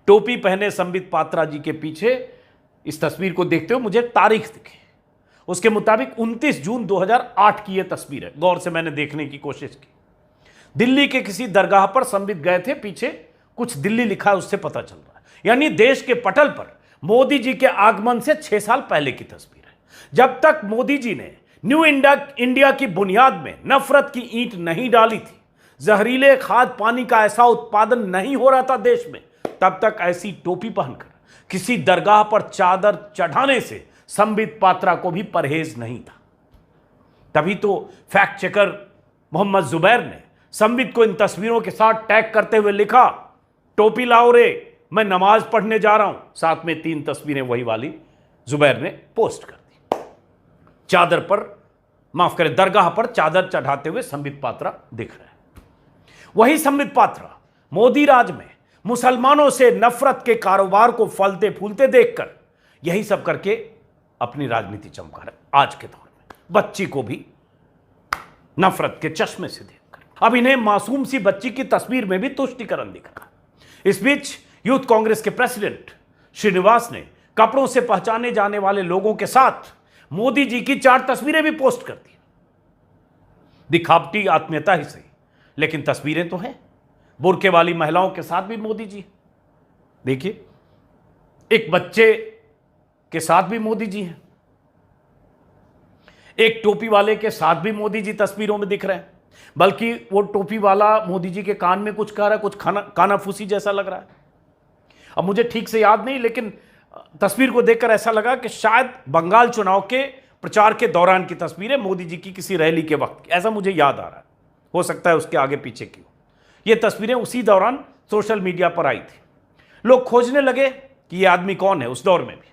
टोपी पहने संबित पात्रा जी के पीछे इस तस्वीर को देखते हुए मुझे तारीख दिखी। उसके मुताबिक 29 जून 2008 की यह तस्वीर है। गौर से मैंने देखने की कोशिश की। दिल्ली के किसी दरगाह पर संबित गए थे, पीछे कुछ दिल्ली लिखा है, उससे पता चल रहा है। यानी देश के पटल पर मोदी जी के आगमन से 6 साल पहले की तस्वीर है। जब तक मोदी जी ने न्यू इंडिया की बुनियाद में नफरत की ईंट नहीं डाली थी, जहरीले खाद पानी का ऐसा उत्पादन नहीं हो रहा था देश में, तब तक ऐसी टोपी पहनकर किसी दरगाह पर चादर चढ़ाने से संबित पात्रा को भी परहेज नहीं था। तभी तो फैक्ट चेकर मोहम्मद जुबैर ने संबित को इन तस्वीरों के साथ टैग करते हुए लिखा, टोपी लाओ रे, मैं नमाज पढ़ने जा रहा हूं। साथ में 3 तस्वीरें वही वाली जुबैर ने पोस्ट कर दी। चादर पर, माफ करें, दरगाह पर चादर चढ़ाते हुए संबित पात्रा दिख रहे हैं। वही संबित पात्रा मोदी राज में मुसलमानों से नफरत के कारोबार को फलते फूलते देखकर यही सब करके अपनी राजनीति चमका रहे। आज के दौर में बच्ची को भी नफरत के चश्मे से देखकर अब इन्हें मासूम सी बच्ची की तस्वीर में भी तुष्टीकरण दिख रहा है। इस बीच यूथ कांग्रेस के प्रेसिडेंट श्रीनिवास ने कपड़ों से पहचाने जाने वाले लोगों के साथ मोदी जी की 4 तस्वीरें भी पोस्ट कर दी। दिखावटी आत्मीयता ही सही, लेकिन तस्वीरें तो हैं। बुर्के वाली महिलाओं के साथ भी मोदी जी, देखिए, एक बच्चे के साथ भी मोदी जी हैं, एक टोपी वाले के साथ भी मोदी जी तस्वीरों में दिख रहे हैं। बल्कि वो टोपी वाला मोदी जी के कान में कुछ कह रहा है, कुछ कानाफूसी जैसा लग रहा है। अब मुझे ठीक से याद नहीं, लेकिन तस्वीर को देखकर ऐसा लगा कि शायद बंगाल चुनाव के प्रचार के दौरान की तस्वीर है, मोदी जी की किसी रैली के वक्त, ऐसा मुझे याद आ रहा है। हो सकता है उसके आगे पीछे की हो। ये तस्वीरें उसी दौरान सोशल मीडिया पर आई थी। लोग खोजने लगे कि ये आदमी कौन है। उस दौर में भी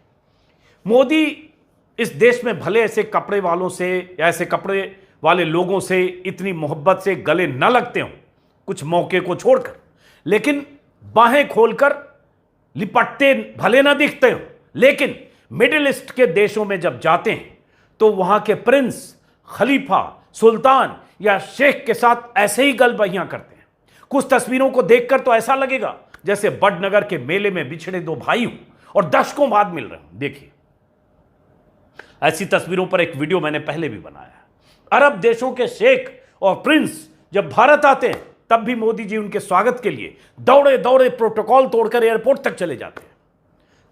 मोदी इस देश में भले ऐसे कपड़े वालों से या ऐसे कपड़े वाले लोगों से इतनी मोहब्बत से गले न लगते हों, कुछ मौके को छोड़कर, लेकिन बाहें खोलकर लिपटते भले ना दिखते हों, लेकिन मिडिल ईस्ट के देशों में जब जाते हैं तो वहां के प्रिंस, खलीफा, सुल्तान या शेख के साथ ऐसे ही गलबहियां करते हैं। कुछ तस्वीरों को देखकर तो ऐसा लगेगा जैसे बड़नगर के मेले में बिछड़े 2 भाई हों और दशकों बाद मिल रहे हों। देखिए, ऐसी तस्वीरों पर एक वीडियो मैंने पहले भी बनाया है। अरब देशों के शेख और प्रिंस जब भारत आते हैं तब भी मोदी जी उनके स्वागत के लिए दौड़े दौड़े प्रोटोकॉल तोड़कर एयरपोर्ट तक चले जाते हैं।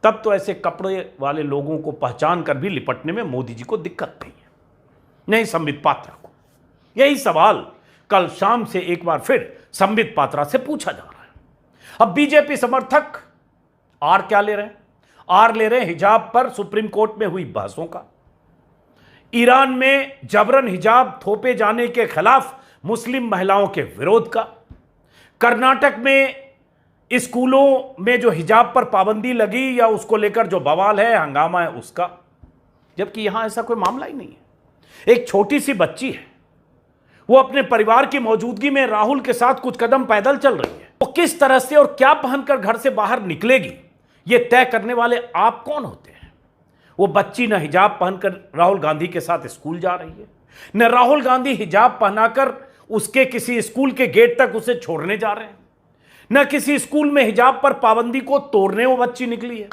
तब तो ऐसे कपड़े वाले लोगों को पहचान कर भी लिपटने में मोदी जी को दिक्कत नहीं है, नहीं संबित पात्रा को। यही सवाल कल शाम से एक बार फिर संबित पात्रा से पूछा जा रहा है। अब बीजेपी समर्थक आर क्या ले रहे हैं? आर ले रहे हैं हिजाब पर सुप्रीम कोर्ट में हुई बहसों का, ईरान में जबरन हिजाब थोपे जाने के खिलाफ मुस्लिम महिलाओं के विरोध का, कर्नाटक में स्कूलों में जो हिजाब पर पाबंदी लगी या उसको लेकर जो बवाल है, हंगामा है उसका, जबकि यहां ऐसा कोई मामला ही नहीं है। एक छोटी सी बच्ची है, वो अपने परिवार की मौजूदगी में राहुल के साथ कुछ कदम पैदल चल रही है। वो किस तरह से और क्या पहनकर घर से बाहर निकलेगी, ये तय करने वाले आप कौन होते हैं? वो बच्ची न हिजाब पहनकर राहुल गांधी के साथ स्कूल जा रही है, न राहुल गांधी हिजाब पहनाकर उसके किसी स्कूल के गेट तक उसे छोड़ने जा रहे हैं, न किसी स्कूल में हिजाब पर पाबंदी को तोड़ने वो बच्ची निकली है,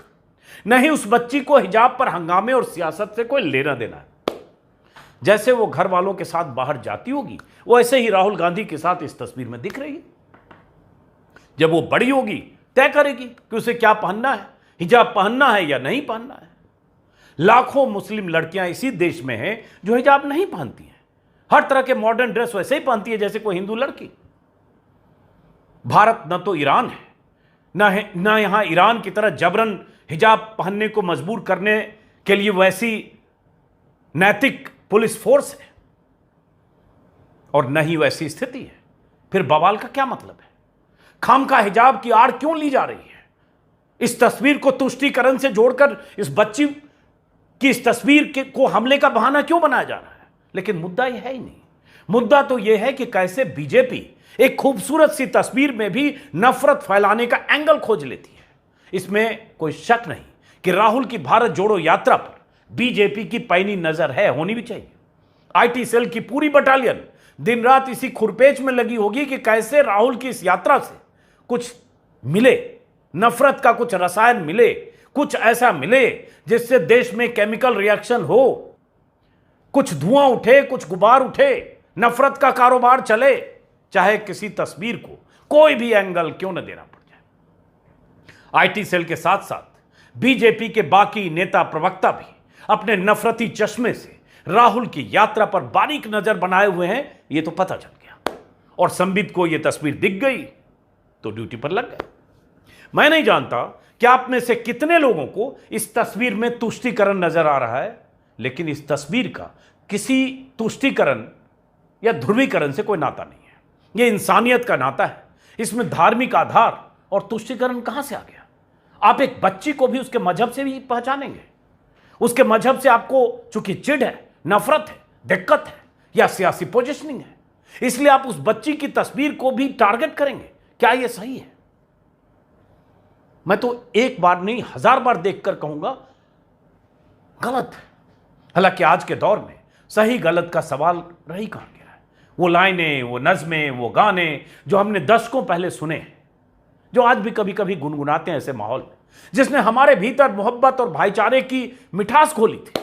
न ही उस बच्ची को हिजाब पर हंगामे और सियासत से कोई लेना देना है। जैसे वो घर वालों के साथ बाहर जाती होगी, वो ऐसे ही राहुल गांधी के साथ इस तस्वीर में दिख रही है। जब वो बड़ी होगी तय करेगी कि उसे क्या पहनना है, हिजाब पहनना है या नहीं पहनना है। लाखों मुस्लिम लड़कियां इसी देश में हैं जो हिजाब नहीं पहनती हैं। हर तरह के मॉडर्न ड्रेस वैसे ही पहनती है जैसे कोई हिंदू लड़की। भारत न तो ईरान है, न यहां ईरान की तरह जबरन हिजाब पहनने को मजबूर करने के लिए वैसी नैतिक पुलिस फोर्स है, और न ही वैसी स्थिति है। फिर बवाल का क्या मतलब है? खामखा हिजाब की आड़ क्यों ली जा रही है? इस तस्वीर को तुष्टीकरण से जोड़कर इस बच्ची की इस तस्वीर को हमले का बहाना क्यों बनाया जा रहा है? लेकिन मुद्दा यह है ही नहीं। मुद्दा तो यह है कि कैसे बीजेपी एक खूबसूरत सी तस्वीर में भी नफरत फैलाने का एंगल खोज लेती है। इसमें कोई शक नहीं कि राहुल की भारत जोड़ो यात्रा पर बीजेपी की पैनी नजर है, होनी भी चाहिए। आईटी सेल की पूरी बटालियन दिन रात इसी खुरपेच में लगी होगी कि कैसे राहुल की इस यात्रा से कुछ मिले, नफरत का कुछ रसायन मिले, कुछ ऐसा मिले जिससे देश में केमिकल रिएक्शन हो, कुछ धुआं उठे, कुछ गुबार उठे, नफरत का कारोबार चले, चाहे किसी तस्वीर को कोई भी एंगल क्यों न देना पड़ जाए। आईटी सेल के साथ साथ बीजेपी के बाकी नेता प्रवक्ता भी अपने नफरती चश्मे से राहुल की यात्रा पर बारीक नजर बनाए हुए हैं, यह तो पता चल गया। और संबित को यह तस्वीर दिख गई तो ड्यूटी पर लग गए। मैं नहीं जानता कि आप में से कितने लोगों को इस तस्वीर में तुष्टीकरण नजर आ रहा है, लेकिन इस तस्वीर का किसी तुष्टीकरण या ध्रुवीकरण से कोई नाता नहीं है। यह इंसानियत का नाता है। इसमें धार्मिक आधार और तुष्टीकरण कहां से आ गया? आप एक बच्ची को भी उसके मजहब से भी पहचानेंगे। उसके मजहब से आपको चूंकि चिढ़ है, नफरत है, दिक्कत है या सियासी पोजीशनिंग है, इसलिए आप उस बच्ची की तस्वीर को भी टारगेट करेंगे। क्या यह सही है? मैं तो एक बार नहीं 1000 बार देखकर कहूंगा गलत है। हालांकि आज के दौर में सही गलत का सवाल रह ही कहां गया है। वो लाइनें, वो नज़में, वो गाने जो हमने दशकों पहले सुने हैं, जो आज भी कभी कभी गुनगुनाते हैं ऐसे माहौल में, जिसने हमारे भीतर मोहब्बत और भाईचारे की मिठास खोली थी,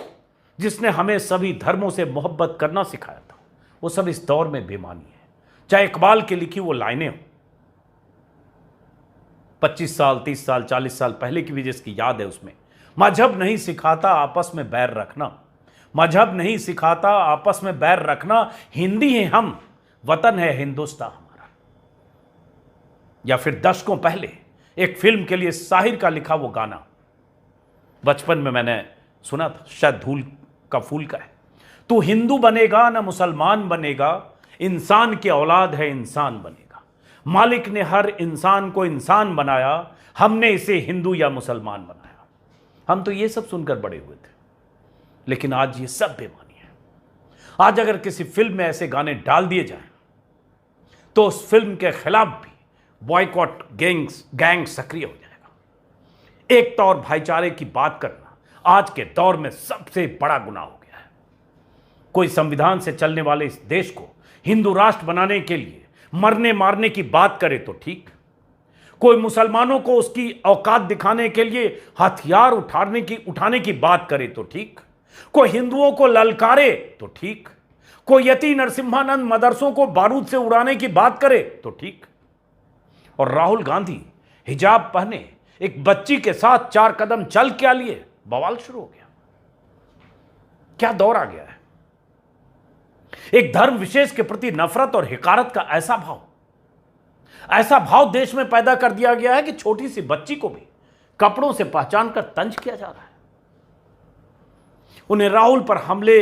जिसने हमें सभी धर्मों से मोहब्बत करना सिखाया था, वो सब इस दौर में बेमानी है। चाहे इकबाल की लिखी वो लाइनें हो, 25 साल, 30 साल, 40 साल पहले की भी जिसकी याद है, उसमें मजहब नहीं सिखाता आपस में बैर रखना, मजहब नहीं सिखाता आपस में बैर रखना, हिंदी हैं हम, वतन है हिंदुस्तान हमारा। या फिर दशकों पहले एक फिल्म के लिए साहिर का लिखा वो गाना, बचपन में मैंने सुना था, शायद धूल का फूल का है, तू हिंदू बनेगा ना मुसलमान बनेगा, इंसान की औलाद है इंसान बनेगा। मालिक ने हर इंसान को इंसान बनाया, हमने इसे हिंदू या मुसलमान बनाया। हम तो ये सब सुनकर बड़े हुए थे, लेकिन आज ये सब बेमानी है। आज अगर किसी फिल्म में ऐसे गाने डाल दिए जाएं, तो उस फिल्म के खिलाफ भी बॉयकॉट गैंग सक्रिय हो जाएगा। एकता और भाईचारे की बात करना आज के दौर में सबसे बड़ा गुनाह हो गया है। कोई संविधान से चलने वाले इस देश को हिंदू राष्ट्र बनाने के लिए मरने मारने की बात करे तो ठीक, कोई मुसलमानों को उसकी औकात दिखाने के लिए हथियार उठाने की बात करे तो ठीक, कोई हिंदुओं को ललकारे तो ठीक, कोई यति नरसिम्हानंद मदरसों को बारूद से उड़ाने की बात करे तो ठीक, और राहुल गांधी हिजाब पहने एक बच्ची के साथ 4 कदम चल क्या लिए, बवाल शुरू हो गया। क्या दौर आ गया है? एक धर्म विशेष के प्रति नफरत और हिकारत का ऐसा भाव देश में पैदा कर दिया गया है कि छोटी सी बच्ची को भी कपड़ों से पहचान कर तंज किया जा रहा है। उन्हें राहुल पर हमले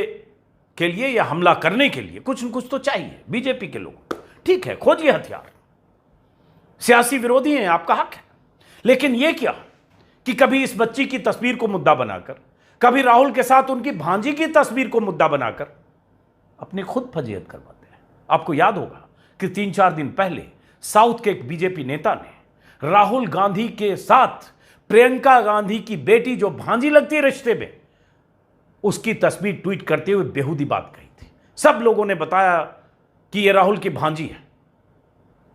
के लिए या हमला करने के लिए कुछ न कुछ तो चाहिए। बीजेपी के लोग ठीक है, खोजिए हथियार, सियासी विरोधी हैं, आपका हक है, लेकिन यह क्या कि कभी इस बच्ची की तस्वीर को मुद्दा बनाकर, कभी राहुल के साथ उनकी भांजी की तस्वीर को मुद्दा बनाकर अपनी खुद फजीहत करवाते हैं। आपको याद होगा कि 3-4 दिन पहले साउथ के एक बीजेपी नेता ने राहुल गांधी के साथ प्रियंका गांधी की बेटी जो भांजी लगती है रिश्ते में, उसकी तस्वीर ट्वीट करते हुए बेहूदी बात कही थी। सब लोगों ने बताया कि यह राहुल की भांजी है,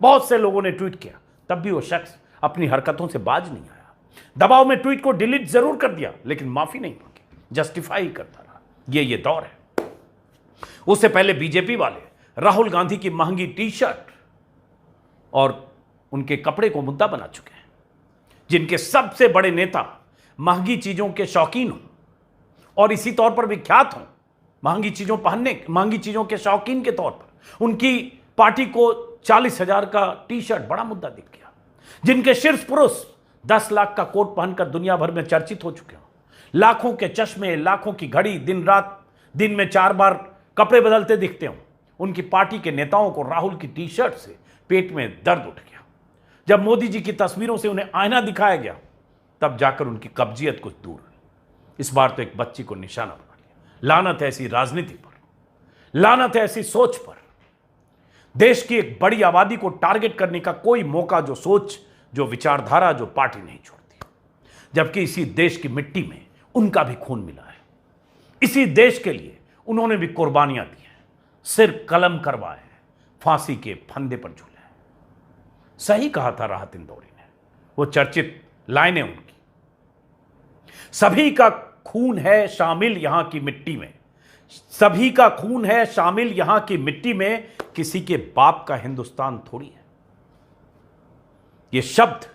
बहुत से लोगों ने ट्वीट किया, तब भी वो शख्स अपनी हरकतों से बाज नहीं आया। दबाव में ट्वीट को डिलीट जरूर कर दिया, लेकिन माफी नहीं मांगी, जस्टिफाई करता रहा। ये दौर है। उससे पहले बीजेपी वाले राहुल गांधी की महंगी टी शर्ट और उनके कपड़े को मुद्दा बना चुके हैं। जिनके सबसे बड़े नेता महंगी चीजों के शौकीन हों और इसी तौर पर विख्यात हों, महंगी चीजों पहनने, महंगी चीजों के शौकीन के तौर पर, उनकी पार्टी को 40,000 का टी शर्ट बड़ा मुद्दा दिख गया। जिनके शीर्ष पुरुष 10 लाख का कोट पहनकर दुनिया भर में चर्चित हो चुके हों, लाखों के चश्मे, लाखों की घड़ी, दिन में 4 बार कपड़े बदलते दिखते हों, उनकी पार्टी के नेताओं को राहुल की टी शर्ट से पेट में दर्द उठ गया। जब मोदी जी की तस्वीरों से उन्हें आईना दिखाया गया, तब जाकर उनकी कब्जियत कुछ दूर हुई। इस बार तो एक बच्ची को निशाना बना लिया। लानत है ऐसी राजनीति पर, लानत है ऐसी सोच पर। देश की एक बड़ी आबादी को टारगेट करने का कोई मौका जो सोच, जो विचारधारा, जो पार्टी नहीं छोड़ती, जबकि इसी देश की मिट्टी में उनका भी खून मिला है। इसी देश के लिए उन्होंने भी कुर्बानियां दी हैं, सिर कलम करवाए हैं, फांसी के फंदे पर झूले हैं। सही कहा था राहत इंदौरी ने। वो चर्चित लाइनें उनकी, सभी का खून है शामिल यहां की मिट्टी में, सभी का खून है शामिल यहां की मिट्टी में, किसी के बाप का हिंदुस्तान थोड़ी है। ये शब्द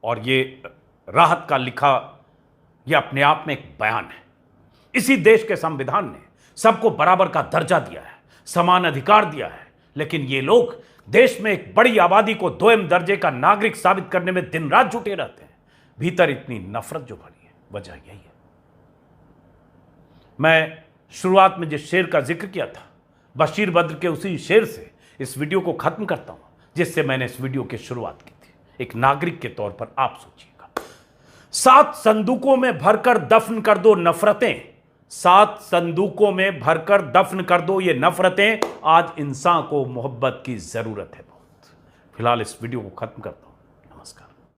और ये राहत का लिखा, ये अपने आप में एक बयान है। इसी देश के संविधान ने सबको बराबर का दर्जा दिया है, समान अधिकार दिया है, लेकिन ये लोग देश में एक बड़ी आबादी को दोयम दर्जे का नागरिक साबित करने में दिन रात जुटे रहते हैं। भीतर इतनी नफरत जो भरी है, वजह यही है। मैं शुरुआत में जिस शेर का जिक्र किया था, बशीर बद्र के उसी शेर से इस वीडियो को खत्म करता हूं, जिससे मैंने इस वीडियो की शुरुआत की थी। एक नागरिक के तौर पर आप सोचिएगा, 7 संदूकों में भरकर दफन कर दो नफरतें, 7 संदूकों में भरकर दफन कर दो ये नफरतें। आज इंसान को मोहब्बत की जरूरत है बहुत। फिलहाल इस वीडियो को खत्म करता हूं।